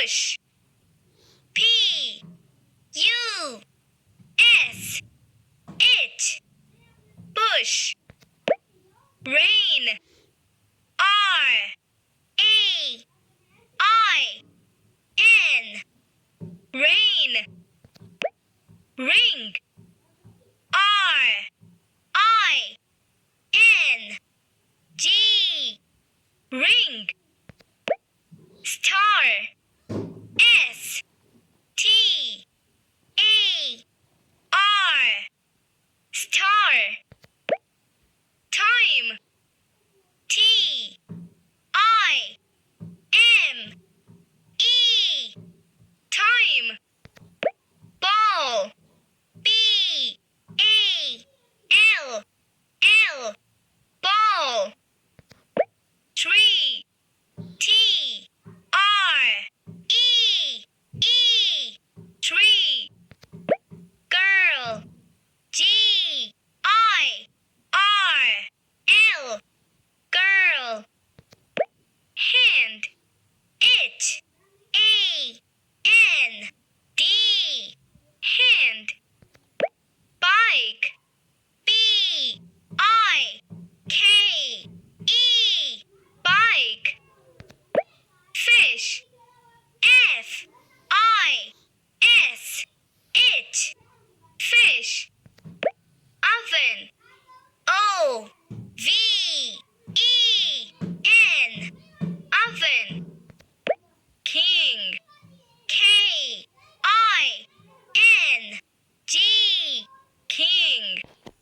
push. P U S it, push. Rain, R A I N, rain. Ring, R I N G, ring. Star, S T A R, star. Time, T I M E, time. Ball, B A L L, ball. Tree, T R E E, tree. Girl, G I R L, girl. Hand, it, A N D, hand. Bike, B I K E, bike.